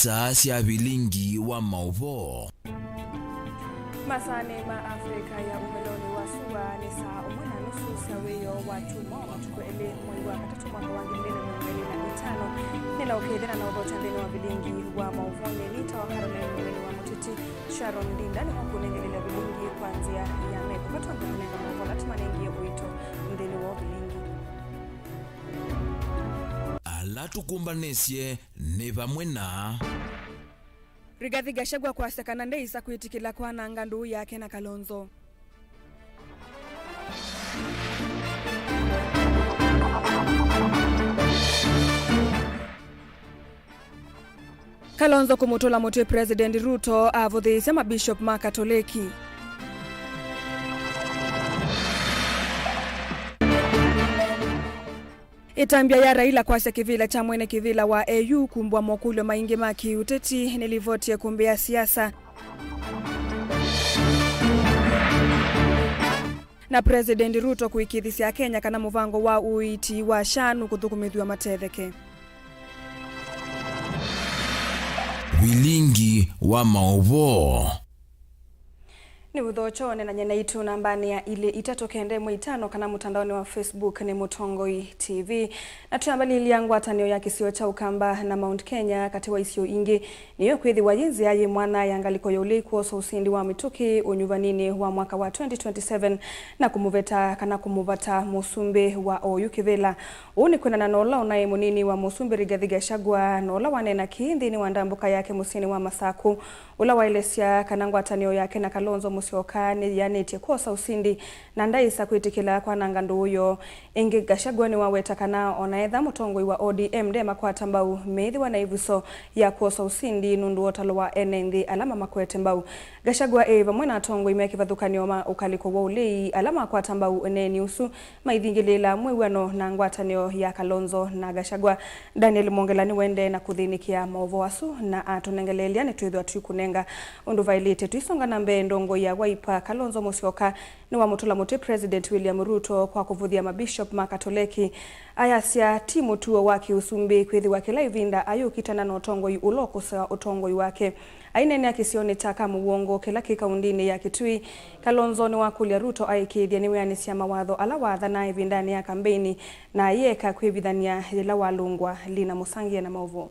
isaa cia bilingi wa mauvo. Masane ma Afrika ya umeloni wa suwa ni saa umwana nusu saweyo watu mwa tukwele mwezi wa katatu mwaka wa 2025 nila ukedena na udhocha ndeni wa bilingi wa mauvone nita wa Caroline mwene wa mutiti Sharon Dinda ni waku nengelele bilingi kwanzia ya meko katu wa mwenenga mauvola tumanengia uito ndeni wa bilingi ala tukumbanesye ne bamwe na Rigathi Gachagua kwa sekana ndeisa kuitikila kwa nangandu yake na Kalonzo. Kalonzo kumutola mote President Ruto avudhisa mabishop makatoliki. Itambia ya Raila kwasya kivila cha mwene kivila wa AU kumbwa mokulyo maingi maki uteti nilivotia kumbea siasa. Na President Ruto kuikithisia Kenya kana muvango wa uiti wa shanu kuthukumithwa matetheke. bilingi wa mauvo. Ni udhocho na nyena itu nambani ya ile itatokende mwitano kana mutandaoni wa Facebook ni Mutongoi TV. Na tuyambali iliangwa tanio ya kisio cha Ukamba na Mount Kenya katiwa isio ingi. Niyo kwethi wajinzi ya mwana ya ngaliko ya uli kuoso usindi wa mituki unyuvanini wa mwaka wa 2027 na kumuveta kana kumuvata Musumbi wa Oyu Kivela. Uni kuna na nola unaye munini wa Musumbi Rigathi Gachagua nola wanena kiindi ni wandambuka yake musini wa Masaku. Ula wailesia kanangwa tanio yake na Kalonzo Musyoka ni yanetie kosa usindi na ndaisa kuitikila kwa nangandu huyo. Ingi Gachagua ni waweta kana onaedha Mutongoi wa ODM dema kwa tambau methi wanaivuso ya kosa usindi nundu otalo wa NND alama makwete mbau. Gachagua eva mwena Tongoi meki vadhukani oma ukaliko wa ulei alama kwa tambau eneni usu maithingilila mwewano na ngwatanio ya Kalonzo na Gachagua. Daniel Mongelani wende na kuthinikia maovo wasu na atunengelelia ni tuidhwa tuikunenga undu vailite tuisonga na mbe ndongo ya Waipa. Kalonzo Musyoka ni wa mutula muti President William Ruto kwa kuvudhia mabishop makatoleki ayasia timu tuo waki usumbi kwithi wake laivinda ayu kitana na Otongoi ulokosa Otongoi wake ainene ya kisioni taka muwongo kila kikaundini ya Kitui. Kalonzo ni wakulia Ruto aikidhia niwe anisia mawadho ala wadha na ivindani ya kampeni na yeka kwivithania la walungwa Lina Musangia na mauvo.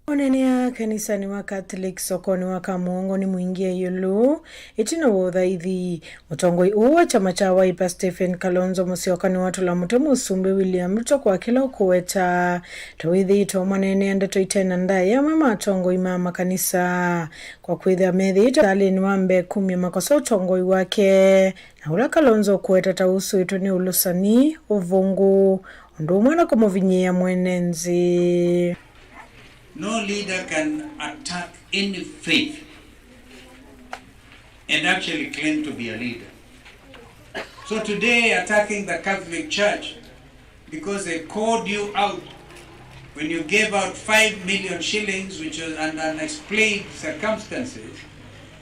Onenia kanisani wa Catholic sokoni wa Kamuongo ni muingia yulu itina wothaithi Mutongoi uwa chama cha Wiper Stephen Kalonzo Musyoka ni watu la mutemu Musumbi William Ruto kwa kila ukuweta tawithi ito manene andato itena ndaya mama Tongoi mama kanisa kwa kwitha methi ito dali ni wambe 10 makosa Tongoi wake na ula Kalonzo kuweta tausu ito ni ulusani uvungu undu mwana kumuvinyia mwenenzi. No leader can attack any faith and actually claim to be a leader. So today attacking the Catholic Church because they called you out when you gave out 5 million shillings, which was under unexplained circumstances,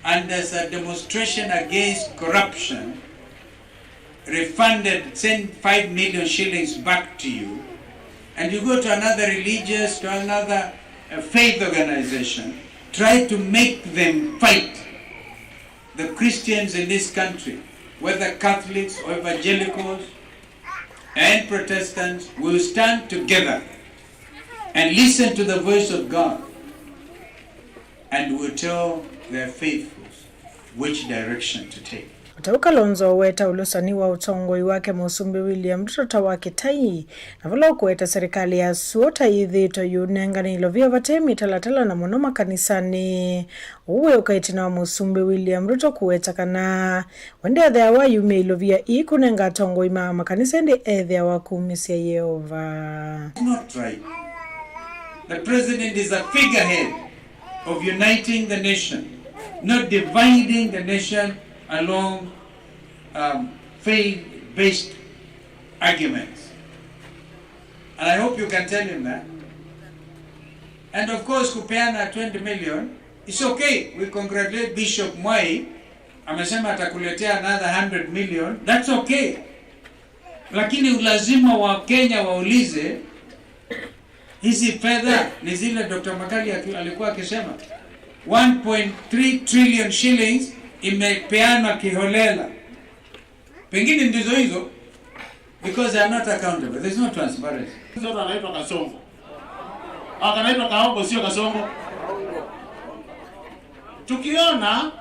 and as a demonstration against corruption, send 5 million shillings back to you, and you go to another religious, to another faith organization, try to make them fight the Christians in this country, whether Catholics or evangelicals and Protestants, will stand together and listen to the voice of God and will tell their faithfuls which direction to take. Kalonzo weta ulusani wa Utongoi wake Musumbi William Ruto wake tai na valo kuweta serikali ya suota hithi to yunengani ilovia vatemi talatala na monoma kanisani uwe ukaitina wa Musumbi William Ruto kuweta kana wende adhea wa yume ilovia ikunenga Tongoi mama kanisa ndi edhea wa kumisia Yehova. It's not right. The president is a figurehead of uniting the nation, not dividing the nation along faith-based arguments. And I hope you can tell him that. And of course, kupeana 20 million, it's okay. We congratulate Bishop Mwai. Amesema atakuletea another 100 million. That's okay. Lakini lazima wa Kenya waulize Hizi fedha ni zile Dr. Makali alikuwa akisema 1.3 trillion shillings imepeanwa kiholela. Pengine ndizo hizo, because they are not accountable. There is no transparency. Sasa anaitwa Kasongo. Anaitwa Kaongo, sio Kasongo. Tukiona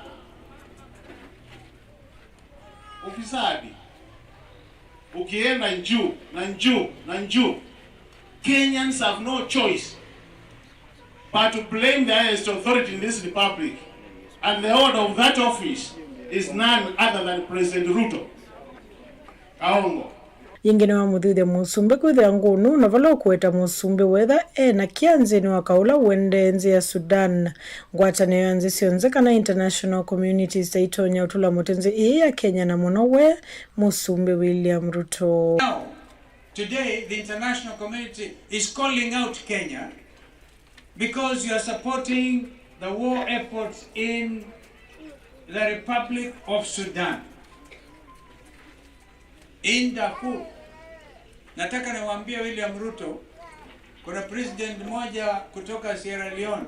ufisadi ukienda njuu, Kenyans have no choice but to blame the highest authority in this republic, and the order of that office is none other than President Ruto. Kaongo yingine wa muthuthe musumbe kwithia ngunu na vala kweta musumbe wetha na kianzeni wa kaula wende nzi ya Sudan ngwatanio ya nzi sionze kana international communities taitonya utula mutenzi ya Kenya na muno we musumbe William Ruto. Now, today the international community is calling out Kenya because you are supporting the war efforts in the Republic of Sudan. In Darfur. Nataka niwaambie William Ruto, kuna president mmoja kutoka Sierra Leone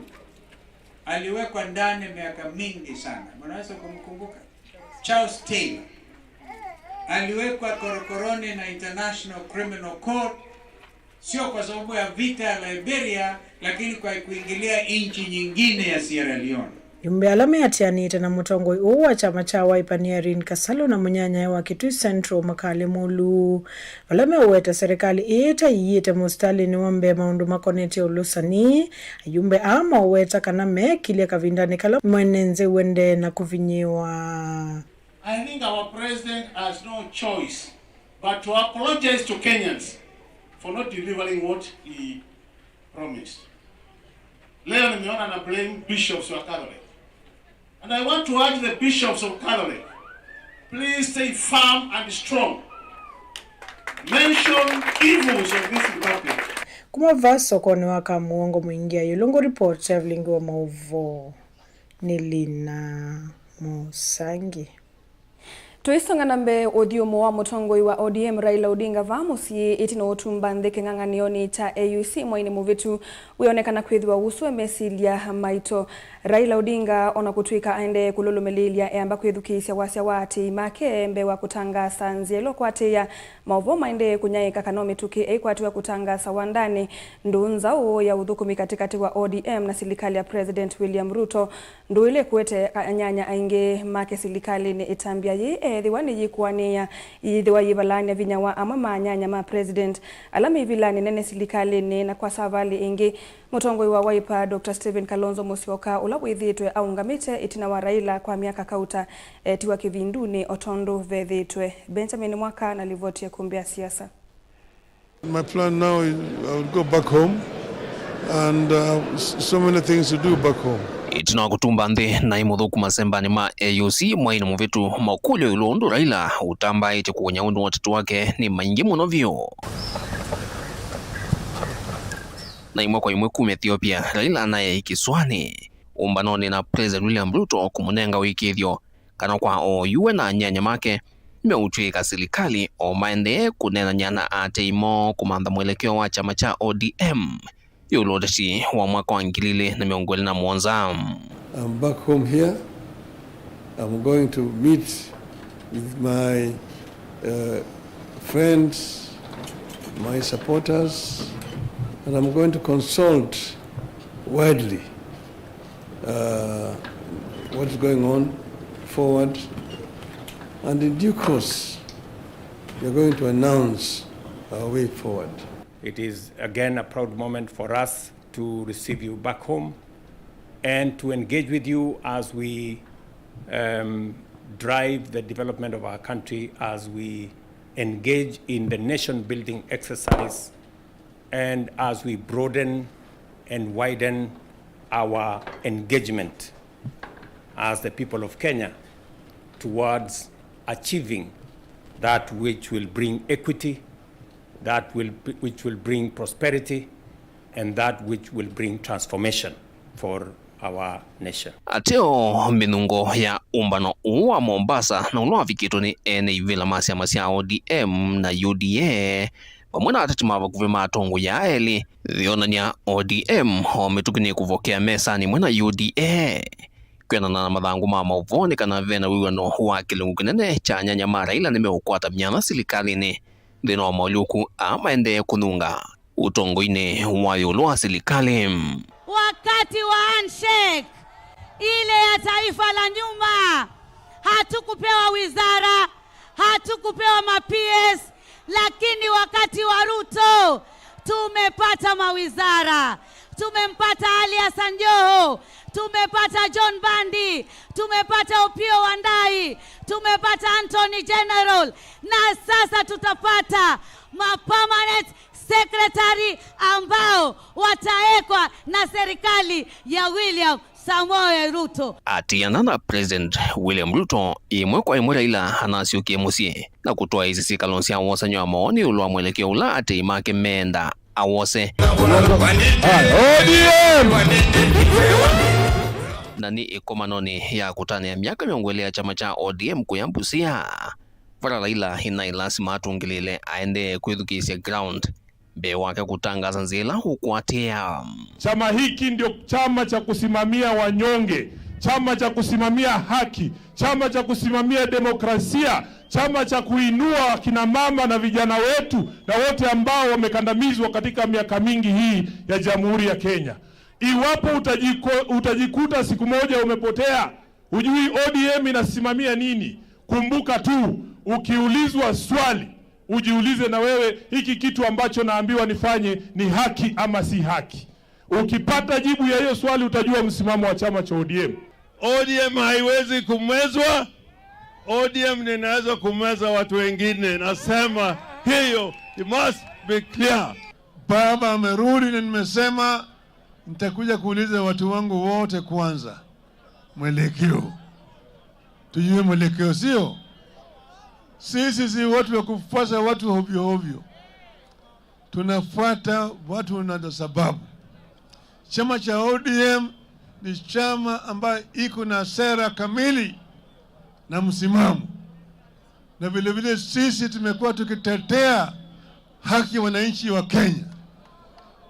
aliwekwa ndani miaka mingi sana. Mnaweza kumkumbuka? Charles Taylor. Aliwekwa korokoroni na International Criminal Court, sio kwa sababu ya vita ya Liberia, lakini kwa kuingilia nchi nyingine ya Sierra Leone. Yumbe alame atianite na mutongoi uwa chama cha Wiper ni Irene Kasalo na munyanya wa Kitui Central Makale Mulu. Alame uweta serikali iyete mustali ni wambe maundu makoneti ulusani. Yumbe ama uweta kaname kilia kavindani kala mwenenze wende na kuvinyiwa. I think our president has no choice but to apologize to Kenyans for not delivering what he promised. Leo nimeona na blame bishops wa Catholic. And I want to urge the bishops of Catholic, please stay firm and strong. Mention evils of this republic. Kuma vaso kone waka muongo mwingia yulungo report traveling wa mauvo Nilina Musangi. Tuisonga nambe odiomo wa mutongoi wa ODM Raila Odinga vamusi itino otumba ndeke ng'ang'anioni cha AUC mwaini muvitu wionekana kwithiwa uswe mesilia maito. Raila Odinga ona kutuika aende kululumelilia eamba kwithukisya wasya wati make mbe wa kutangasa nzielo kwatia mauvo maende kunyaika kanomi tuki eikwatiwa kutangasa wandani ndunza uo ya udhukumi katikati wa ODM na silikali ya President William Ruto nduile kuete anyanya ainge make silikali ni itambia ye dhiwani yikuwania yidhiwa yibalani vinyawa ama manyanya ma President alami vilani nene silikali ni na kwa savali ingi mutongoi wa Wiper Dr. Stephen Kalonzo Musyoka ulawithitwe aungamite itina wa Raila kwa miaka kauta tiwa kivinduni otondo vethitwe. Benjamin Mwaka na livoti ya kumbia siasa. My plan now is I will go back home and so many things to do back home. Itina kutumba nde na imuthuku masembani ma AUC mwaini muvitu maukulyo ilundu Raila utamba ite kuonya undu watatu wake ni maingi muno vyo. Na imwe kwa imwe kume Ethiopia Raila naye ikiswani umbanoni na President William Ruto kumunenga wiki ithyo kana kwa oyuwe na nyanya make meutwika silikali o maende kunena nyana ateimo kumanda mwelekeo wa chama cha ODM yulodesi wa mwaka wa ngilile na miongwele na mwonza. I'm back home here. I'm going to meet with my friends, my supporters, and I'm going to consult widely what's going on forward, and in due course we're going to announce our way forward. It is again a proud moment for us to receive you back home and to engage with you as we drive the development of our country, as we engage in the nation building exercise, and as we broaden and widen our engagement as the people of Kenya towards achieving that which will bring equity, which will bring prosperity, and that which will bring transformation for our nation. Ateo minungo ya umbano uwa Mombasa na uloa vikito ni ene ivila masia ODM na UDA pamwe na atati mabakuve matongo ya eli thionania ODM ometukini kuvokea mesani mwena UDA kwena na mathangu ma mauvoni kana vena wiwano wa kilungu kinene cha Nyanyama Raila nimeukwata myana silikalini thina wa mauluku amaende kununga utongoine wa yulu wa silikali. Wakati wa handshake ile ya taifa la nyuma hatukupewa wizara, hatukupewa ma-PS, lakini wakati wa Ruto tumepata mawizara. Tumempata Ali Hassan Joho, tumepata John Bandi, tumepata Opiyo Wandayi, tumepata Anthony General, na sasa tutapata ma-permanent secretary ambao wataekwa na serikali ya William Samoei Ruto. Atiana na President William Ruto imwe kwa imwe Raila anasiukie musie na kutoa hizi sikalonsi awose nyo maoni ulwa mwelekeo ula ati imake menda awose nani ikomanoni ya kutani ya miaka miongwele ya chama cha ODM kuyambusia vara Raila inailasima atungilile aende kuidhukisya ground be wake kutangaza nzila hukuatia. Chama hiki ndio chama cha kusimamia wanyonge, chama cha kusimamia haki, chama cha kusimamia demokrasia, chama cha kuinua kina mama na vijana wetu na wote ambao wamekandamizwa katika miaka mingi hii ya Jamhuri ya Kenya. Iwapo utajikuta siku moja umepotea, hujui ODM inasimamia nini, kumbuka tu ukiulizwa swali ujiulize na wewe, hiki kitu ambacho naambiwa nifanye ni haki ama si haki? Ukipata jibu ya hiyo swali utajua msimamo wa chama cha ODM. ODM haiwezi kumezwa. ODM inaweza kumeza watu wengine. Nasema hiyo, it must be clear. Baba amerudi na nimesema nitakuja kuuliza watu wangu wote kwanza mwelekeo. Tujue mwelekeo, sio? Sisi si watu wa kufuata watu hovyo hovyo. Tunafuata watu na sababu. Chama cha ODM ni chama ambayo iko na sera kamili na msimamo. Na vile vile sisi tumekuwa tukitetea haki ya wananchi wa Kenya.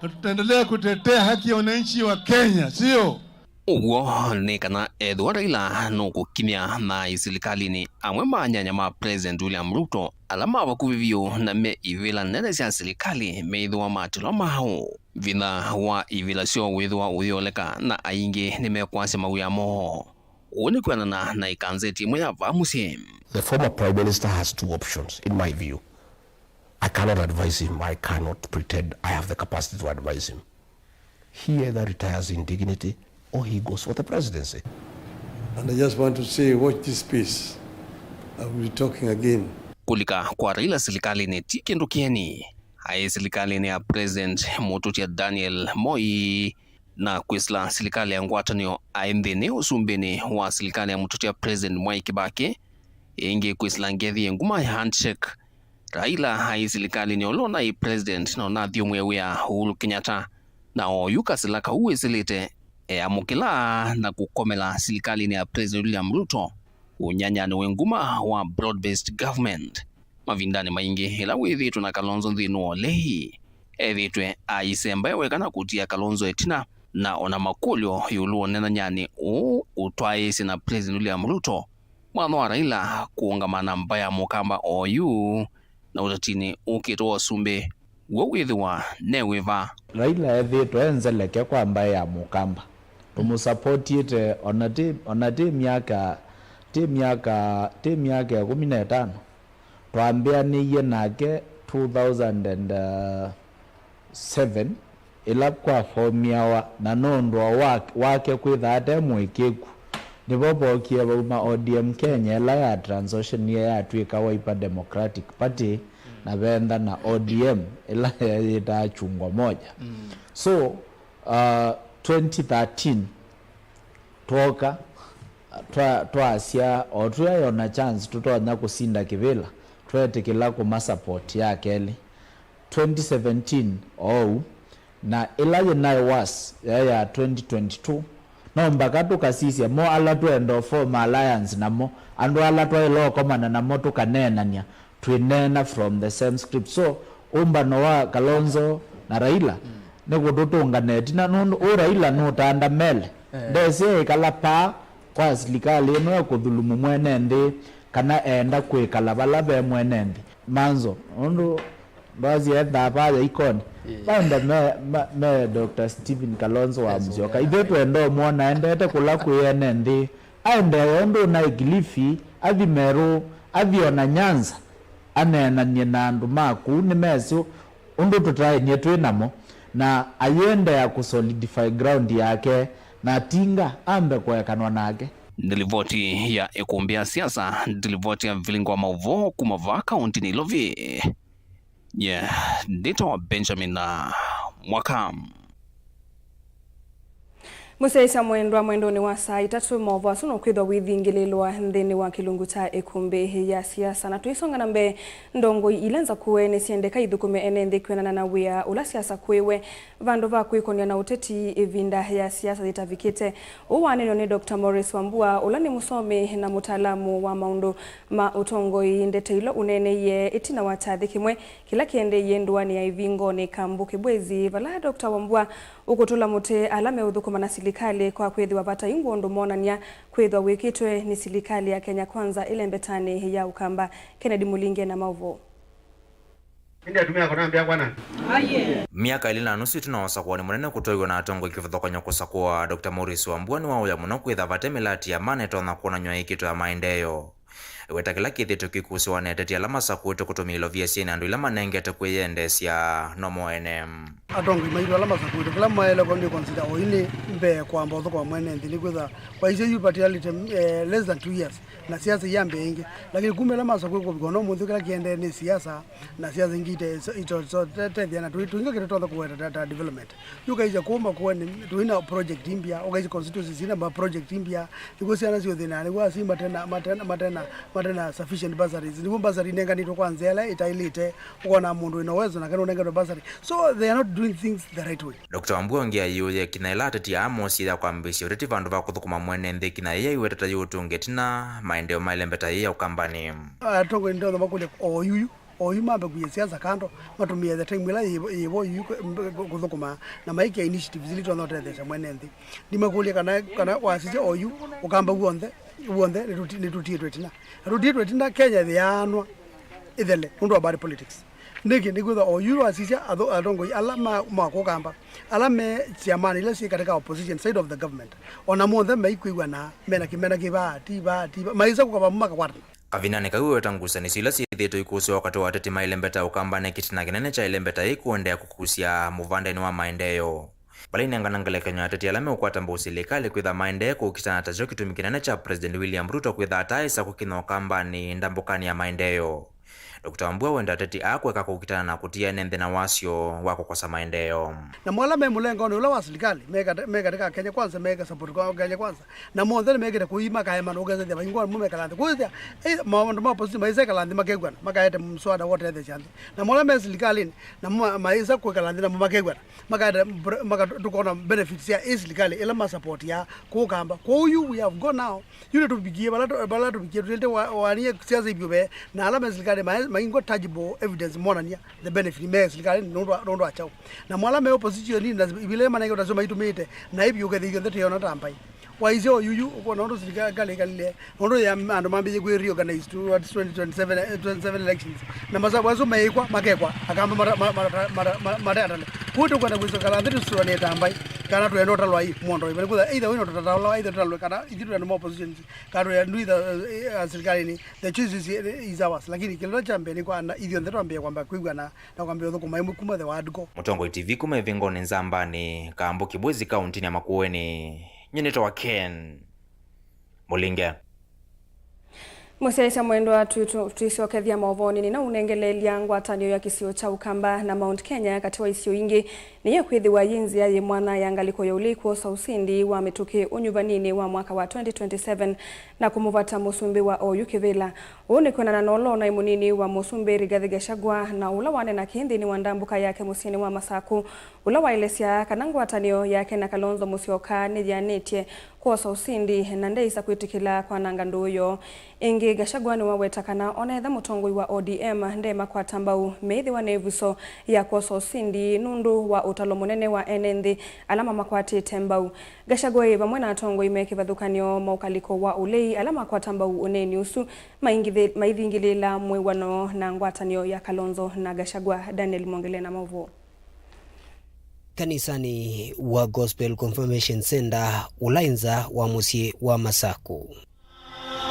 Na tutaendelea kutetea haki ya wananchi wa Kenya, sio? Uwo ni kana Edward Raila nuku kimya na isilikali ni amwe manyanyama President William Ruto alama wakuvivyo na me ivila nene siya silikali me idhuwa matilo maho vina wa ivila sio widhuwa uyoleka na aingi ni me kwasi mawia moho uoni kwa na ikanzeti mwe ya vamusi. The former Prime Minister has two options in my view. I cannot advise him. I cannot pretend I have the capacity to advise him. He either retires in dignity or he goes for the presidency. And I just want to say, watch this space. I will be talking again. Kulika kwa Raila silikali ni tiki ndukieni. Hai silikali ni ya President Motutia Daniel Moi na kwisla silikali ya ngwatanio aendheni usumbeni wa silikali ya Motutia President Mwai Kibaki. Ingi kwisla ngethi nguma ya handshake. Raila hai silikali ni olona i President na onadhio mwewe ya Uhuru Kenyatta na oyuka silaka uwe silite amukila na kukomela silikali ni ya President William Ruto unyanya ni wenguma wa broad-based government mavindani maingi ila withitu na Kalonzo nthinu lehi ethitwe aisemba wekana kutia Kalonzo etina na ona makulyo yulu nena nyani utwaisi na President William Ruto mwana wa Raila kuungamana mbaya mukamba oyu na utatini ukitoa sumbe wowithiwa newiva Raila ethitwe enzeleke kwa mbaya mukamba tumusupportite ona timu yaka 15 twambianiye nake 2007 ila kwa fomiawa na nondwa wake kwithate mwikiku nibobokie bauma ODM Kenya ila ya transition ya twika Wiper Democratic Party na benda na ODM ila ya chungwa moja. So 2013 toka twasia otuyayona chance tutonya kusinda kivila twetikila kuma support ya Kelly 2017 na ila yenayo was ya 2022 no mpaka tukasisia mo ala tuendo form alliance namo andu ala twailo komana namo tukanenania twinena from the same script. So umbano wa Kalonzo na Raila ne gututunganeti na nundu Raila no tanda mele ndese kalapa kwa serikali no kuthulumu mwene ndi kana enda kwikala bala be mwene ndi manzo nundu bazi enda baza ikoni banda me Dr. Stephen Kalonzo wa Musyoka ithetu endo mwona endete kula kuyene ndi aende ondo na Kilifi athi Meru athi ona Nyanza anenanie na andu maku ni meso undu tutaenie twinamo na ayende ya kusolidify ground yake na tinga ambe kuekanwa nake. Ndilivoti ya ikumbia siasa, ndilivoti ya vilingo wa mauvo kumava kaunti ni Lovi. Ndito Benjamin na Mwakam. Musaisa mwendo ni wa saa 3 mauvo asuno kwithwa withingililwa nthini wa kilungu cha ikumbi ya siasa na tuisonga na mbe ndongo ilenza kuwe siendeka ithukume ene nthi kwenana na wia ula siasa kwiwe vandu va kwikonia na uteti ivinda ya siasa zitavikite uwaneno ni Dr. Morris Wambua ula ni musomi na mutaalamu wa maundu ma utongoi ndete ilo unene ye itina watathi kimwe kila kiende yendwani ya ivingo ni kambuki bwezi vala Dr. Wambua ukutula mute alame uthukuma na silikali kwa kwethwa vata ingondo monania kwethwa wikitwe ni silikali ya Kenya Kwanza ile mbetani ya Ukamba. Kennedy Mulinge na Mauvo. Miaka ili na nusu tunaosa kuwa ni mwenene kutoiwa na atongo ikifuthokonya kusa kuwa Dr. Morris Wambua ni wauya muno kwitha vate milati ya maneto na kuona nywa ikito ya maendeyo. Weta kila kithito kikusi waneteti alama sa kuwetu kutumilo VSN andu ila manengete kweyendesya nomo NM. Atongo imairu alama sa kuwetu kila maele kondi consider oini mbe kwa mbozo kwa mwene nthini kwitha kwa ise yu partiality less than 2 years na siasa yambe ingi lakini kumbe alama sa kuwetu kwa nomo kila kiende ni siasa na siasa ingite ito tethia na tuinga kitotho kuweta data development yuka ija kuomba kuwene tuina project imbia okaisi constituency zina ba project imbia ikusiana sio thina ni kwa simba matena sufficient bursaries ni bursary nenga nito kwa nzela itailite ukona mundu inowezo na kana nenga bursary so they are not doing things the right way. Dr. Wambua ngia yuye kinailata ti amosi ya kwambisho reti vandu va kuthukuma mwene nthi kina yeye iwetata yutungetina maendeo mailembeta ya Ukambani. Atongo ndio ndo makule oyu mambe kuye siasa kando matumia the time ila yibo kuthukuma na maiki initiatives zili twanotethesha mwene nthi ndimakulia kana wasije oyu Ukamba guonthe nitutiitwe tina Kenya thianwa ithele undu about politics ndiki nigutha oyu asisha atongo alama makukamba alame ciamani ile si katika opposition side of the government ona monthe maikuigwa na mena kimena kibati maisa kukaba maka kwarna kavinane kawe tangusa sila sithito ikusi wakati wa tete mailembeta Ukambani kitina kinene cha ilembeta ikuondea kukusia muvandeni wa maendeyo bali nangana Kenya tete alame ukwata mbusilikali kwitha maendeyo kukitana tajo kitumikinene cha President William Ruto kwitha ataisa kukina Ukambani ndambukani ya maendeyo. Dr. Wambua wenda tete akweka kukitana na kutia nende na wasio wako kwa sa maendeyo. Na mwala mulengo ni ula wa serikali meka katika Kenya Kwanza meka support kwa Kenya Kwanza na monthele meka kuima kaema no gaza ya ingwa mume kalande kuja maondo maposi maisa kalande makegwana makaete mswada wote the chande na mwala serikali na maisa kwa kalande na makegwana makaete tukona benefits ya serikali ila ma support ya kukamba kwa you we have gone now you need to bigie bala to bigie tulete wani siasa ibyobe na alama serikali maingo tangible evidence monania the benefit me serikali ndo achao na mwala me opposition ni ibile manenge tasoma itumite na ibyo kethiyo ndete yona tampai waizio yuyu uko ndo serikali kalile ndo ya ando mambe kwe reorganize to 27 elections na masabu aso meikwa makekwa akamba mara kuto kwenda kwisokala nditu suone tampai kana to endo talwa hii mondo ibele kuza either wino tatalwa either talwa kana ikitu ndo opposition kana ya ndui serikali ni the choice is ours lakini kile chambe ni kwa ithio ndeto ambia kwamba kuigwa na kwamba yotho kuma kuma the word go Mutongo TV kuma vingoni Nzambani Kambuki Bwezi kaunti ya Makueni nyeneta wa Ken Mulinge. Musaisa mwendo wa tuisokethia mauvoni na unengelelia ngwatanio ya kisio cha Ukamba na Mount Kenya katiwa isio ingi niye kwithiwa yinzi ya mwana ya ngaliko ya uliku sa usindi wa mituki unyuvanini wa mwaka wa 2027 na kumuvata musumbi wa Oyu Kivila une kwena na nolo na imunini wa musumbi Rigathi Gachagua na ula wane na kindi ni wandambuka yake musini wa Masaku ula wa ilesia kana ngwatanio yake na Kalonzo Musyoka ni yanetie kwa sa usindi na ndeisa kwitikila kwa nanganduyo ingi ingi Gachagua ni wawetakana onetha mutongoi wa ODM ndema kwa tambau methi wa nevuso ya koso sindi nundu wa utalo munene wa NND alama makwati tembau. Gachagua vamwe na atongoi mekivathukanio maukaliko wa ulei alama kwa tambau uneni usu maithingilila mwewano na ngwatanio ya Kalonzo na Gachagua. Daniel Mongele na Mauvo. Kanisani wa Gospel Confirmation Center ulainza wa musie wa Masaku.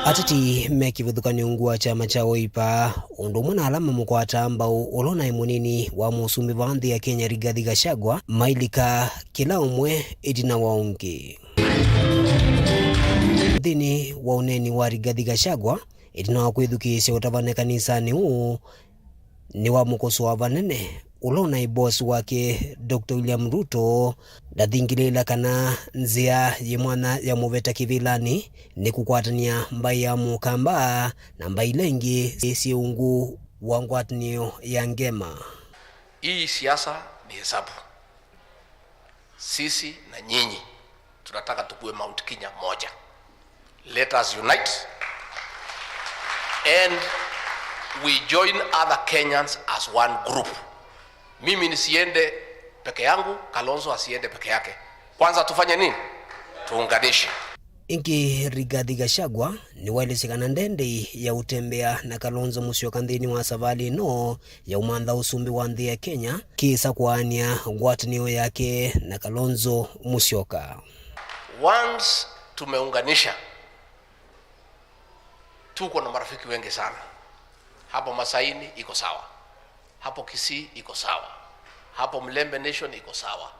Atati mekivuthukanio ngua chama cha Wiper undu mwana alama mukwata ambao ulona imunini wa musumbi vanthi ya Kenya Rigathi Gachagua mailika kila umwe idina waungi. Thini wa uneni wa Rigathi Gachagua idina wa kwithukisya utavane kanisani huu ni wa mukoso wa vanene ulona iboss wake Dr. William Ruto ndathingilila kana nzia yimwana ya muveta kivilani ni kukwatania mbai ya mukamba na mbai lengi siungu wa ngwatanio ya ngema. Hii siasa ni hesabu. Sisi na nyinyi tunataka tukue Mount Kenya moja. Let us unite and we join other Kenyans as one group. Mimi nisiende peke yangu, Kalonzo asiende peke yake. Kwanza tufanye nini? Tuunganishe. Ingi Rigathi Gachagua ni walisikana ndende ya utembea na Kalonzo Musyoka nthini wa savali no ya umantha usumbi wa nthi ya Kenya kisa kuania ngwatanio yake na Kalonzo Musyoka. Once tumeunganisha, tuko na marafiki wengi sana. Hapo Masaini iko sawa. Hapo Kisii iko sawa. Hapo Mlembe Nation iko sawa.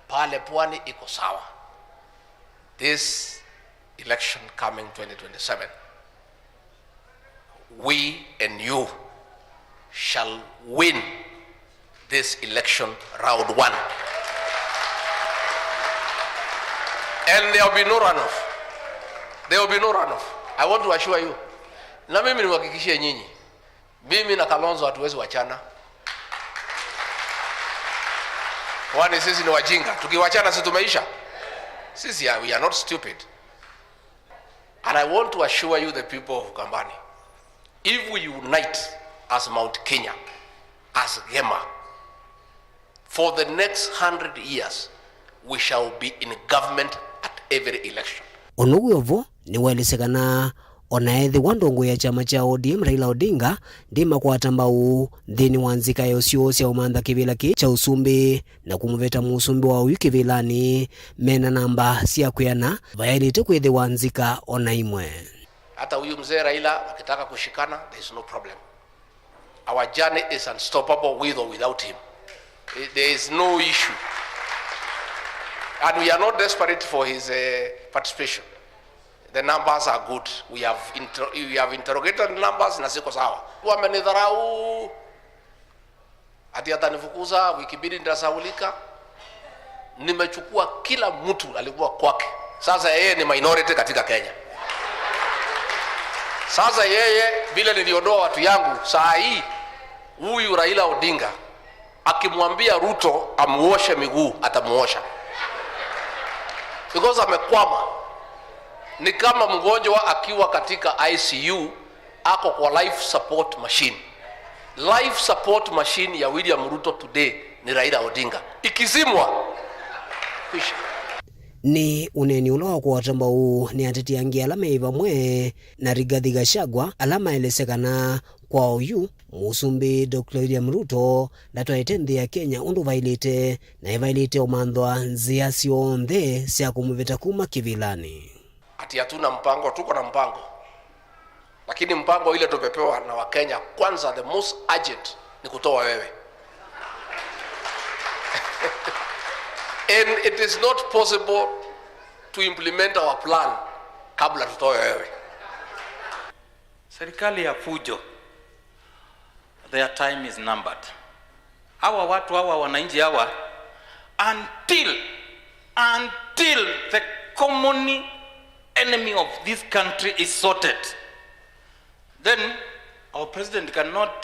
Pale Pwani iko sawa. This election coming 2027, we and you shall win this election round 1. And there will be no runoff. There will be no runoff. I want to assure you. Na mimi niwahakikishie nyinyi, mimi na Kalonzo hatuwezi wachana. Kwani sisi ni wajinga? Tukiwachana sisi tumeisha? Sisi we are not stupid. And I want to assure you, the people of Ukambani, if we unite as Mount Kenya, as Gema, for the next 100 years, we shall be in government at every election. Onuguovo ni walisekana onaethi wandongo ya chama cha ODM Raila Odinga ndima kwa tambau thini wanzika yosio cia umantha kivila ki cha usumbi na kumuveta musumbi wa wiki vilani mena namba cia kuyana vayailite kwithi wanzika ona imwe. Hata huyu mzee Raila akitaka kushikana, there is no problem. Our journey is unstoppable with or without him. There is no issue. And we are not desperate for his participation. The numbers are good. We have interrogated numbers na siko sawa. Wamenidharau. Ati atanifukuza wiki mbili nitasaulika. Nimechukua kila mtu alikuwa kwake. Sasa yeye ni minority katika Kenya. Sasa yeye vile niliondoa watu yangu, saa hii huyu Raila Odinga akimwambia Ruto amuoshe miguu atamuosha. Because amekwama. Ni kama mgonjwa akiwa katika ICU ako kwa life support machine. Life support machine ya William Ruto today ni Raila Odinga. Ikizimwa kisha ni uneni uloa kwa tambau ni ateti angi alama ivamwe na Rigathi Gachagua alama elesekana kwa uyu musumbi Dr. William Ruto ndatwaite nthi ya Kenya undu vailite na ivailite umandhwa nzia sionthe cia kumuveta kuma kivilani. Ati hatuna mpango, tuko na mpango. Lakini mpango ile tupepewa na Wakenya, kwanza the most urgent ni kutoa wewe. And it is not possible to implement our plan kabla tutoe wewe. Serikali ya fujo, their time is numbered. Hawa watu hawa wananchi hawa until the common enemy of this country is sorted, then our president cannot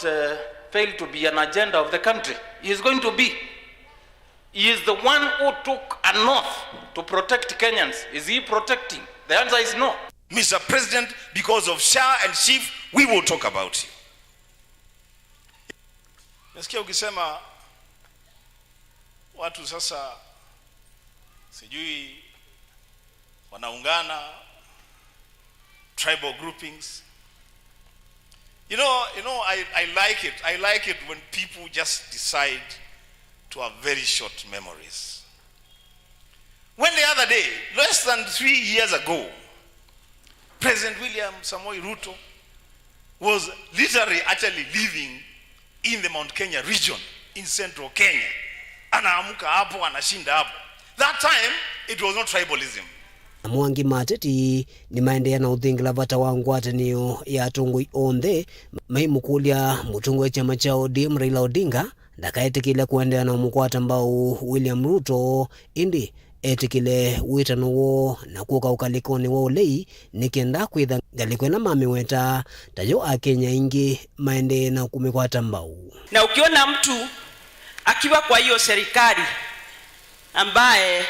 fail to be an agenda of the country. He is going to be. He is the one who took an oath to protect Kenyans. Is he protecting? The answer is no. Mr. President, because of SHA and SHIF, we will talk about you. Nasikia ukisema watu sasa sijui wanaungana tribal groupings. You know, I like it. I like it when people just decide to have very short memories. When the other day, less than 3 years ago, President William Samoei Ruto was literally actually living in the Mount Kenya region in central Kenya. Anaamuka hapo, anashinda hapo. That time, it was not tribalism. Mwangi mateti ni maendelea na uthingila vata wa ngwatanio ya Tongoi onthe maimukulia mutungo chama cha ODM Raila Odinga ndakaetikile kuendelea na mukwata ambao William Ruto indi etikile witano wo na kuoka ukalikoni wa ulei nikenda kwitha ngalikwe na mami weta tayo akenya ingi maendelea na kumikwata ambao. Na ukiona mtu akiwa kwa hiyo serikali ambaye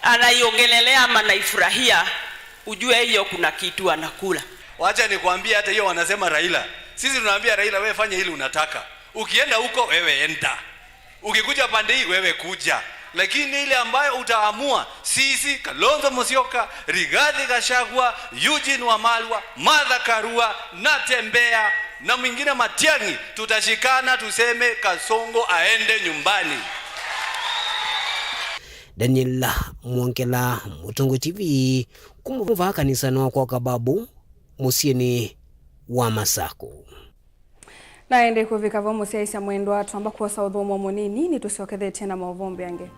anaiongelelea ama naifurahia, ujue hiyo kuna kitu anakula. Wacha nikwambie, hata hiyo wanasema Raila. Sisi tunaambia Raila, wewe fanya hili unataka. Ukienda huko wewe enda. Ukikuja pande hii wewe kuja. Lakini ile ambayo utaamua, sisi Kalonzo Musyoka, Rigathi Gachagua, Eugene Wamalwa, Martha Karua, Natembeya na mwingine Matiang'i, tutashikana tuseme Kasongo aende nyumbani. Daniel Mwankela, Mutongo TV, kumuva kanisa na kwa kababu musieni wa Masako. Naende kuvika vamo siaisa mwendo watu ambako wa saudhomo monini ni tusiokethe tena mauvombe yange.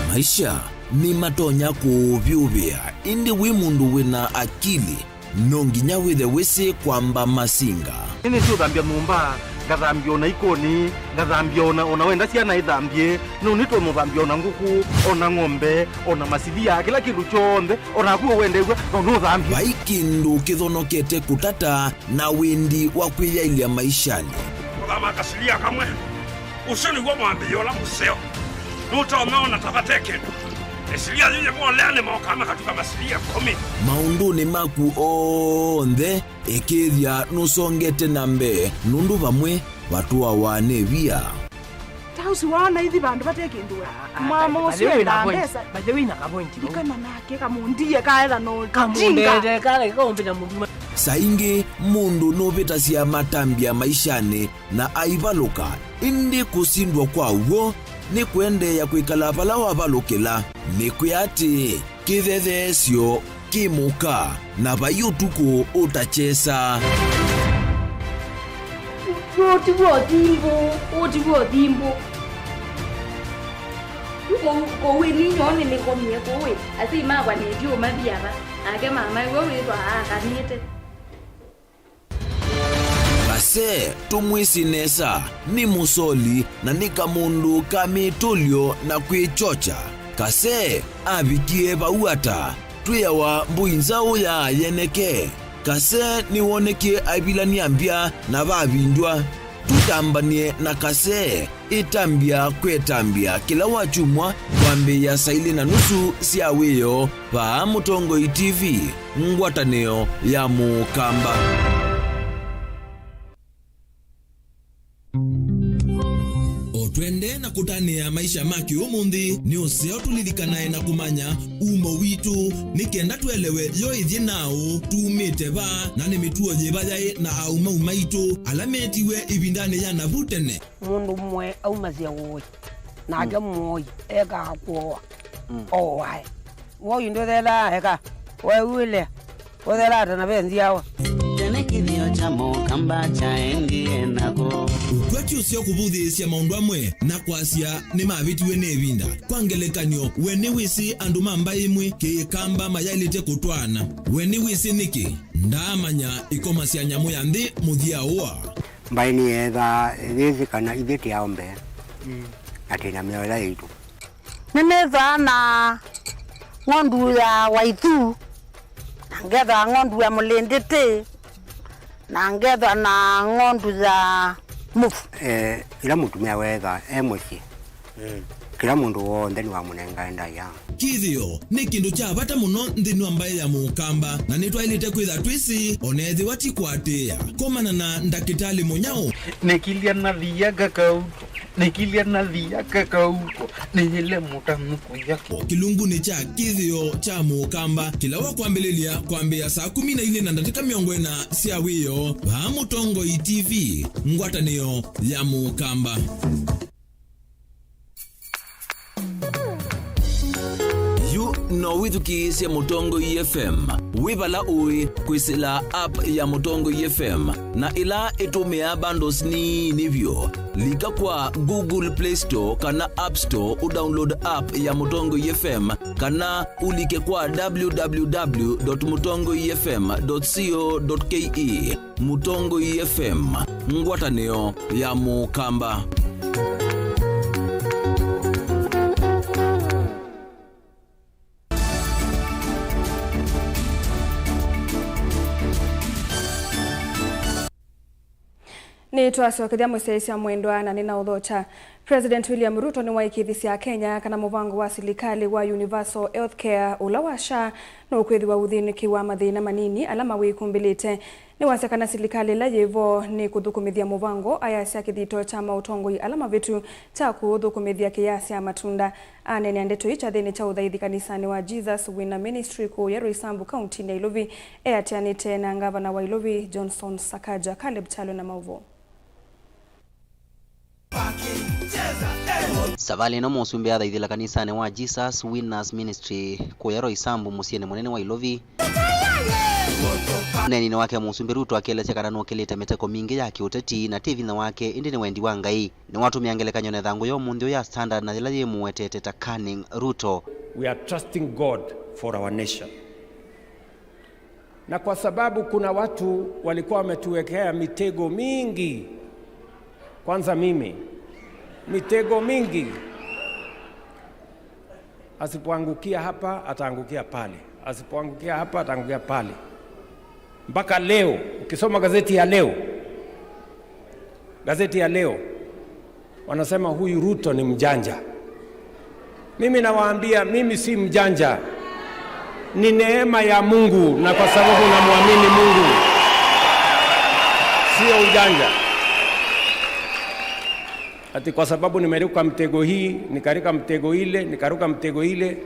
Maisha ni matonya kuvyuvia indi wimundu wina akili nonginya withe wisi kwamba masinga. Nini sio dhambia mumba, gathambia ona ikoni, gathambia ona wenda ciana ithambie, no nitwe muthambia ona nguku, ona ng'ombe, ona masithia, kila kindu chonthe, ona kuo wende gwa no thambia. Vaikindu kithonokete kutata na windi wa kwiyailia maishani. Kama kasilia kamwe, usoni gwa mwambio la museo. Nuta umeona tabateke. Esilia yeye kwa lene maokama katika masilia 10. Maunduni maku onthe ekithia nusongete nambe nundu vamwe watu wa wanevia. Tausi wana hithi bandu bateke ndua. Mama usio na pesa. Bajewi na kapointi. Ikana nake kamundie kaela no. Kamundete kale kombe na mundu. Saingi mundu novita cia matambia maishani na aivaluka indi kusindwa kwa uo ni kwende ya kwikala pala wavalukila ni kuyati kithethesyo kimuka na vayutuku utachesa. Otibuo dhimbo. Kowe ni nyone ni komie kowe. Asi magwa ni dio mathiara. Ake mama wewe kwa kanite. Kase tumwisi nesa ni musoli na nika mundu kamitulio na kwichocha. Kase avikie vauata tuyawa mbuinzao ya yeneke. Kase ni woneke abilani ambia na vavindwa. Tutambanie na kase itambia kwetambia kila wachumwa wambe ya saili na nusu siaweyo pa Mutongo TV ngwataneo ya Mukamba. Twende na kutania maisha maki umundi ni useo tulilikanae na kumanya umo witu nikenda tuelewe yo ithi nao tumite ba na ni mituo jebajai na auma umaitu alametiwe ibindane ya navutene mundu mwe aumazia woi na age moi ega kwa wai woi ndo thela ega wai wile wethela tana benzi yawa Tenekithio cha Mukamba cha engie nago ukwati usio kubuthisya maundu amwe na kwasia ni mavitiwe ni vinda kwangelekanyo weni wisi andu mamba imwe kikamba mayailite kutwana weni wisi niki ndamanya ikomasya nyamu ya nthi muthia uwa mbaini etha thithi kana ithiti aombe atina miola itu neneza na ngondu ya waitu ngetha ngondu ya mulinditi na ngetha na ngondu za mufu ila mutumia wetha muci kila mundu wothe ni wamunenga enda ya kithio ni kindu cha bata muno nthini wa mbae ya mukamba na nitwailite kwitha twisi onethi watikwatia komana na ndakitali munyao nikilia na thiaga kauko nikilia na thiaga kauko nile mutanuku yako kilungu ni cha kithio cha mukamba kila wa kwambililia kwambia saa 12 na dakika 40 cia wiyo ba Mutongoi TV ngwatanio ya mukamba. No withukisya Mutongoi FM wibala ui kwisila app ya Mutongoi FM na ila itumia bundles ni nivyo lika kwa Google Play Store kana App Store udownload app ya Mutongoi FM kana ulike kwa www.mutongoifm.co.ke. Mutongoi FM ngwatanio ya mukamba. Ni twasokethia musesia mwendwa na nina udhocha. President William Ruto ni waikithisia Kenya kana muvango wa serikali wa Universal Healthcare ula wa SHA na ukwethi wa uthiniki wa mathina manini alama wikumbilite. Ni wasekana serikali la yevo ni kuthukumithia muvango ayasya kithito cha Mutongoi alama vitu cha kuthukumithia kiasi ya matunda. Anene andeto icha thini cha uthaithi kanisani wa Jesus Winner Ministry ku ya Roysambu County Nairobi eatianite na ngavana wa Nairobi Johnson Sakaja. Caleb Chalo na mauvo. Savali no musumbe athaithila kanisani wa Jesus Winners Ministry kuya Roysambu musiene munene wa Ilovi. Neni wake musumbe Ruto akielezea kana no keleta meteko mingi ya kiuteti na TV na wake indini wendi wa Ngai ni watu miangelekanyo na thangu yo mundio ya standard na thila ye muwetete takaning Ruto. We are trusting God for our nation. Na kwa sababu kuna watu walikuwa wametuwekea mitego mingi. Kwanza mimi mitego mingi, asipoangukia hapa ataangukia pale, asipoangukia hapa ataangukia pale. Mpaka leo ukisoma gazeti ya leo wanasema huyu Ruto ni mjanja. Mimi nawaambia mimi si mjanja, ni neema ya Mungu, na kwa sababu namwamini Mungu, sio ujanja. Ati kwa sababu nimeruka mtego hii, nikaruka mtego ile,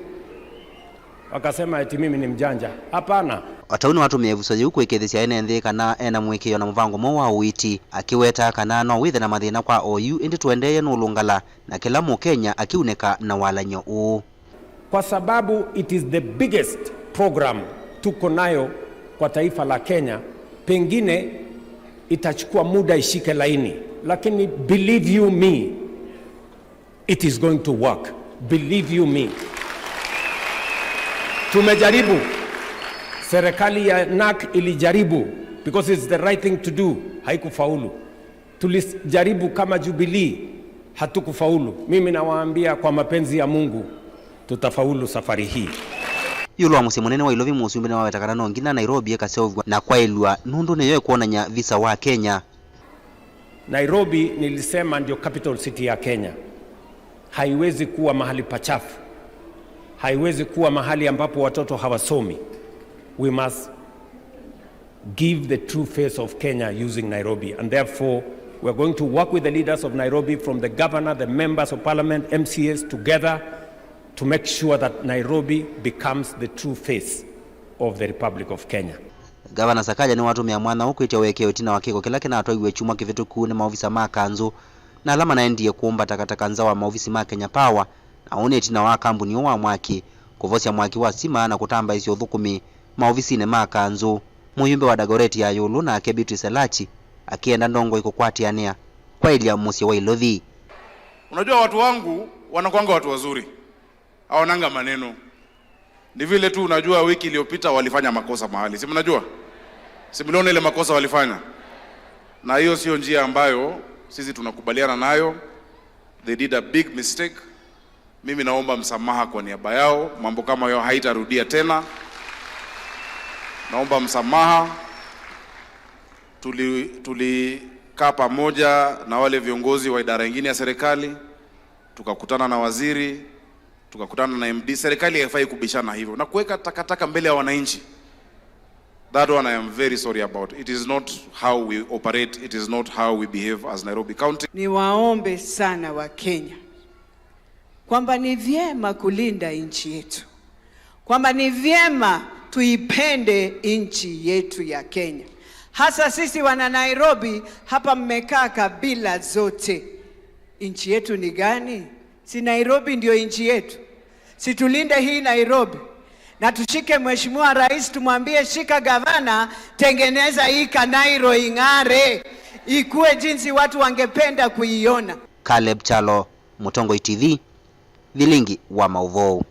wakasema ati mimi ni mjanja. Hapana. Watauni watu mevusa yuko ikethisia ene nthi kana ena mwikio na muvango mo wa uiti akiweta kana no withe na mathina kwa OU indi tuendeye no lungala na kila Mukenya akiuneka na walanyo u. Kwa sababu it is the biggest program tuko nayo kwa taifa la Kenya, pengine itachukua muda ishike laini, lakini believe you me, it is going to work. Believe you me. Tumejaribu, serikali ya NAK ilijaribu because it's the right thing to do, haikufaulu. Tulijaribu kama Jubilee, hatukufaulu. Mimi nawaambia kwa mapenzi ya Mungu tutafaulu safari hii. Yulo wa musi munene wa Ilovi musumbe na wawetakana no ngina Nairobi ekasovwa na kwailwa nundu neyo kuonanya visa wa Kenya. Nairobi nilisema ndio capital city ya Kenya. Haiwezi kuwa mahali pachafu. Haiwezi kuwa mahali ambapo watoto hawasomi. We must give the true face of Kenya using Nairobi, and therefore we are going to work with the leaders of Nairobi, from the governor, the members of parliament, MCAs, together to make sure that Nairobi becomes the true face of the Republic of Kenya. Gavana Sakaja ni watu mwana huko itia weke utina wakiko kila kina atwa iwe chuma kivituku ni maofisa makanzu na alama naendie kuomba takataka nzawa maofisi ma Kenya Power na unetina wa kampuni wa mwaki kuvosia mwaki wa sima na kutamba isio thukumi maofisi ne makanzu. Muyumbe wa Dagoreti ya Yulu na Kebitu Selachi akienda ndongo iko kwatiania kwa ilia musi wa Ilovi. Unajua watu wangu wanakuanga watu wazuri, hawananga maneno. Ni vile tu unajua wiki iliyopita walifanya makosa mahali. Si mnajua? Si mliona ile makosa walifanya? Na hiyo sio njia ambayo sisi tunakubaliana nayo. They did a big mistake. Mimi naomba msamaha kwa niaba yao. Mambo kama hayo haitarudia tena. Naomba msamaha. tukakaa pamoja na wale viongozi wa idara nyingine ya serikali, tukakutana na waziri, tukakutana na MD. Serikali haifai kubishana hivyo na kuweka takataka mbele ya wananchi. That one I am very sorry about. It is not how we operate, it is not how we behave as Nairobi County. Niwaombe sana wa Kenya kwamba ni vyema kulinda nchi yetu, kwamba ni vyema tuipende nchi yetu ya Kenya. Hasa sisi wana Nairobi hapa mmekaa kabila zote. Nchi yetu ni gani? Si Nairobi ndio nchi yetu. Si tulinde hii Nairobi. Na tushike Mheshimiwa Rais, tumwambie shika gavana, tengeneza hii Kanairo ing'are, ikuwe jinsi watu wangependa kuiona. Caleb Chalo, Mutongo TV, Vilingi wa Mauvoo.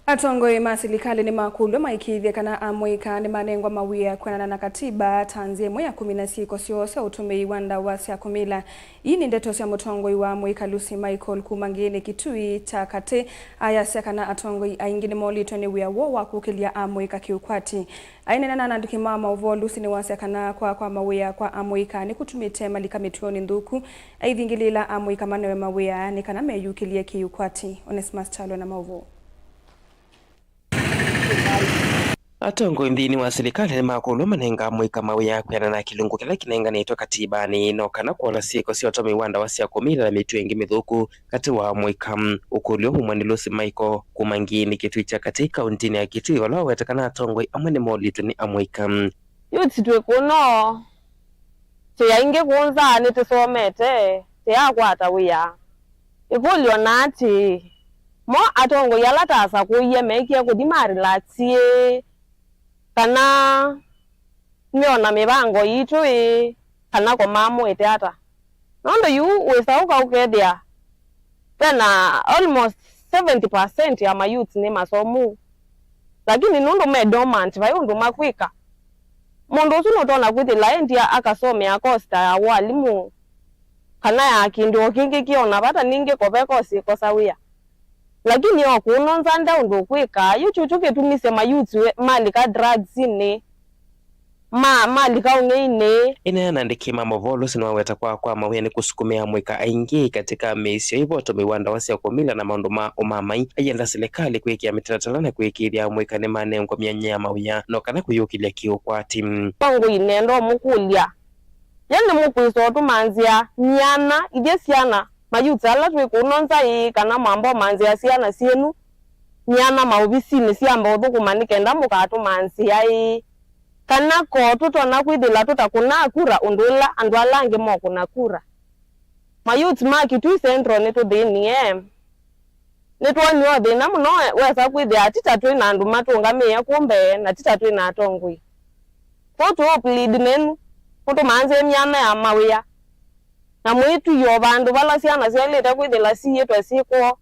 Atongoi masilikali ni makulu maikithia kana amwika ni manengwa mawia kwenana na katiba tanzie mwea 16 siose utumei wanda wasi ya kumila. Hii ni ndeto ya mutongoi wa amwika Lucy Michael kumangini kitui takate ayasi kana atongoi aingini molito ni wia wowa kukilia amwika kiukwati. Aine nana nandikima Mauvoo Lucy ni wasi kana kwa mawia kwa amwika ni kutumite malika mituoni nduku aidhingilila amwika manewe mawia ni kana meyukilia kiukwati. Onesmus Chalo na Mauvoo. Atongo ndini wa serikali makulu manenga mwika mawia kuyana na kilungu kila kinenga neto katibani no kana kuola siko si otomi wanda wasi ya kumila na mitu yengi mithuku kati wa mwika ukulio humwani Lucy Michael kumangini kituicha katika untini ya kitui wala wetakana atongoi amwene molitu ni amwika yuti tuwe kuno tia inge kuunza nitisomete tia kuata wia ikulio nati mo atongo yalata asa kuye mekie kudimari latie kana niona mibango yitu kana ko mamu ete nondo yu wesauka ukedia tena almost 70% ya mayouth ni masomu lakini nondo me dormant bayundu makwika mondo suno tona kwiti laendia akasome akosta ya walimu kana ya kindu kingi kiona bata ninge kopeko sikosawia lakini yo kunonza ndaundo kwika yuchuchuke tumise mayouth mali ka drugs ni mali ka ungeine ina nandikima Mauvoo Lucy weta kwa mawia ni kusukumia mwika aingi katika meisio hivyo tomi wanda wasi ya kumila na maundu ma umamai ayenda serikali kuikia mitaratalana kuikiria mwika ni manengo mianya mawia no kana kuyukilia kiukwati pangu inendo mukulia yani mukwiso tumanzia nyana idesiana mayouth ala twikunonza kana mambo manzia siana sienu nyana maubisini siamba uthukumanike nda mukatu manzia kana ko tutona kwithila tutakuna kura undula andu alange mo kuna kura mayouth maki tu central ni tuthinie ni twani othe na muno wesa kwithia atita twina andu matungamia kumbe na tita twina atongwi ko tu plead nenu kutu manze myana ya mawia na mwitu yo bandu bala siana sialeta kwithila siye twasikwo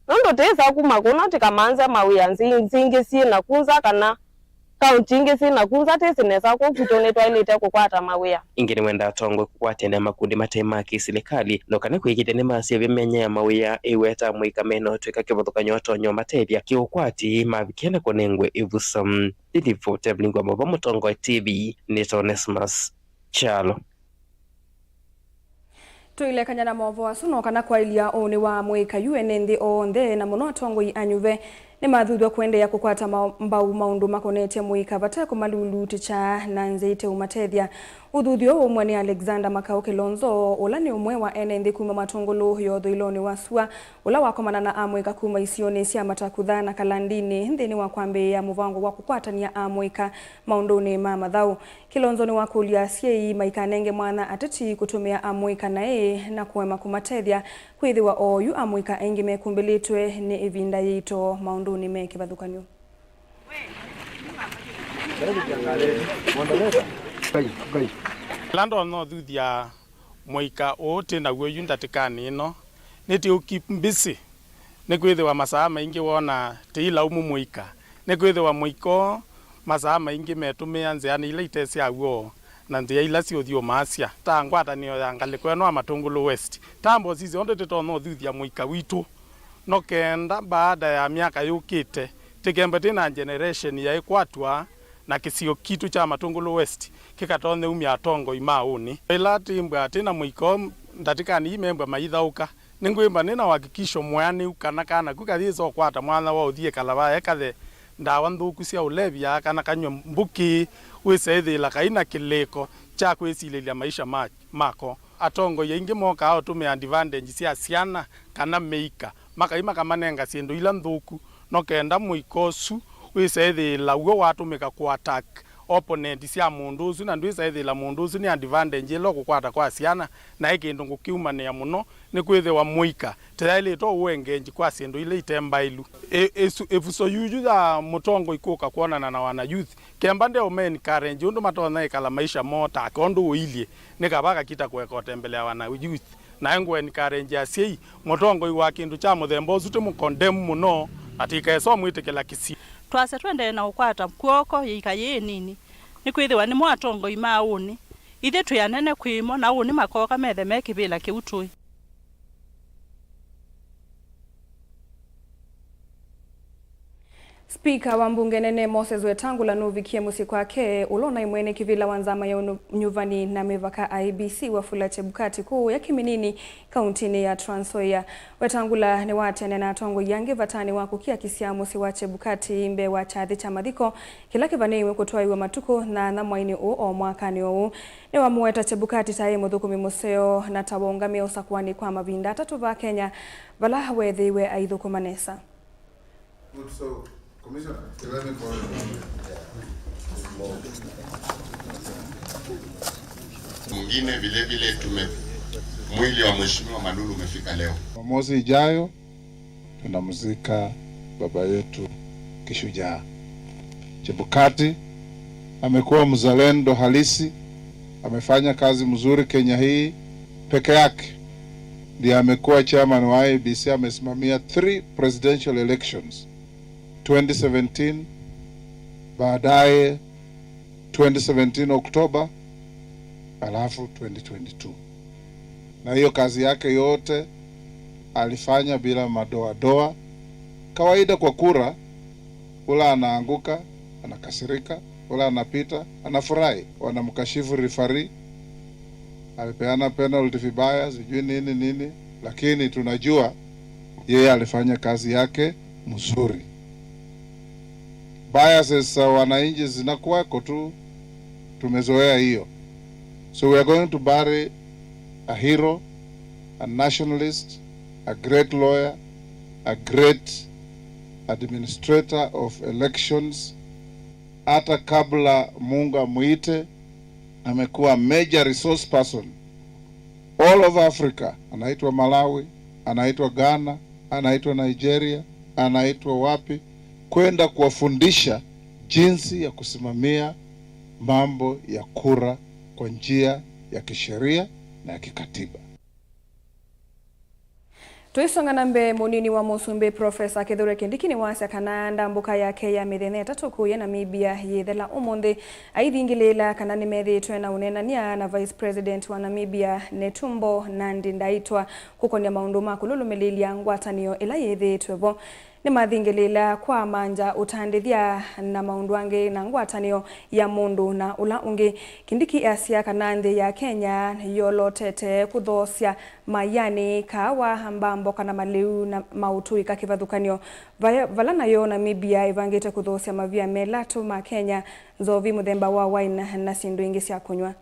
nondo tesa kuma kuno tikamanza mawia nzingi sina kunza kana kaunti sina kunza tesinesa ko kutone twaileta kukwata mawia ingine wenda atongwe kukwate na makundi matema kiserikali no kana kwigite ne masi bimenya ya mawia eweta mwika meno tweka kibothokanyo atonyo matebya kiukwati mabikena konengwe ivusam dilivo teblingwa Mauvoo Mutongo TV ni Onesmus Chalo. Tuile kanyana Mauvoo asuno kana kwa ilia oni wa mwika UNND onde na muno atongoi anyuve ni mathudwa kuendea kukwata mbau maundu makonete mwika vata kumalulu ticha na nzeite umatethia uthuthio umwe ni Alexander Makau Kilonzo ula ni umwe wa NND kuma matongolo yotho iloni wasua ula wakomana na amwika kuma isione cia matakutha na kalandini nthini wa kwambe ya muvango wa kukwatania amwika maunduni ma mathau. Kilonzo ni wakulia siei maikanenge mwana atati kutumia amwika na kuema kumatethia kwithiwa oyu amwika engi mekumbilitwe ni ivinda yito maunduni meke bathukanyo. Lando no thuthia mwika ote na guo yundatikani no niti keep busy ne kwithiwa masaa maingi wona tiila umu mwika ne kwithiwa mwiko masaa maingi metumia nziani ile itesi aguo na ndia ila cio macia ta ngwatanio ya ngaliko no Matungulu West tambo sisi onde tetono thuthia mwika witu no kenda baada ya miaka yukite tikembe tina generation ya ikwatwa na kisio kitu cha Matungulu West kikatonde umya atongo imauni ila timbwa tena mwiko ndatikani imembwa maithauka ningwimba nina wakikisho mwani ukana kana kukathiso kwata mwana wa uthie kalaba ekathe ndawa nthuku cia ulevya kana kanywa mbuki wisethila kaina kileko cha kwisilelia maisha mako atongo yingi moka au tume advantage cia ciana kana meika makaima kamanenga sindu ila nthuku no kenda mwikosu wisethila ugo watumika ku attack opponent cia mundu ucu na ndwisethila mundu ucu ni advantage ilo gukwata kwa ciana na ikindu ngukiumania muno ni kwithiwa muika tiraili to wengenji kwa sindu ile itembailu efuso yuju za mutongo ikuka kuonana na wana youth kemba ndio men encourage undu matona ikala maisha mota kondu uilie nikabaka kita kweka tembelea wana youth na ngo encourage asiei mutongo iwa kindu cha muthemba ucu timukondemu muno atikaeso mwitikela kisi twase twende na ukwata kuoko yikaye nini nikwithiwa ni mwatongo imauni ithe tuyanene kwimo na uni makoka methe mekibila kiutui. Spika wa mbunge nene Moses Wetangula nuvikie musi kwake ulona imwene kivila wanzama ya nyuvani na mevaka IBC wafula Chebukati kuu ya Kiminini kauntini ya Trans Nzoia. Wetangula ni watene na atongo yange vatani wakukia kisia musi wa Chebukati imbe wa chathi cha mathiko kila kivaniwe kutoa iwe matuko na namwaini o mwakani o ni wa muweta Chebukati tae muthukumi museo na tawongamia usakwani kwa mavinda tatu va Kenya vala wethiwe aithukumanesa. Commissioner, mwingine vile mwili wa Mheshimiwa Malulu umefika leo. Jumamosi ijayo tunamzika baba yetu kishujaa. Chebukati amekuwa mzalendo halisi, amefanya kazi mzuri Kenya hii peke yake. Ndiye amekuwa chairman wa IBC, amesimamia 3 presidential elections. 2017, baadaye 2017 Oktoba, alafu 2022. Na hiyo kazi yake yote alifanya bila madoa. Kawaida kwa kura, ula anaanguka, anakasirika, ula anapita, anafurahi, wanamkashifu referee, alipeana penalty vibaya, sijui nini, lakini tunajua yeye alifanya kazi yake mzuri. Biases wananchi zinakuwako tu, tumezoea hiyo. So we are going to bury a hero, a nationalist, a great lawyer, a great administrator of elections. Hata kabla Mungu amuite, amekuwa major resource person all over Africa. Anaitwa Malawi, anaitwa Ghana, anaitwa Nigeria, anaitwa wapi, kwenda kuwafundisha jinsi ya kusimamia mambo ya kura kwa njia ya kisheria na ya kikatiba. Tuisonga nambe munini wa Musumbi Professor Kithure Kindiki ni wasa kananda mbuka yake ya mithene tatuku ya Namibia yethela umundi aithingilila kana ni methitwe na unenania na Vice President wa Namibia Netumbo Nandi Ndaitwa kukonia maundu makululumilia ngwatanio ila yethitwe vo ni mathingilila kwa manja utandithia na maundu ange na ngwatanio ya mundu na ula ungi. Kindiki asia kananthi ya Kenya yolotete kuthosya mayani kawa ambambo kana maliu na mautui kakivathukanio vala nayo Namibia ivangite kuthosya mavia melatu ma Kenya nzovi muthemba wa wine na sindu ingi cia kunywa.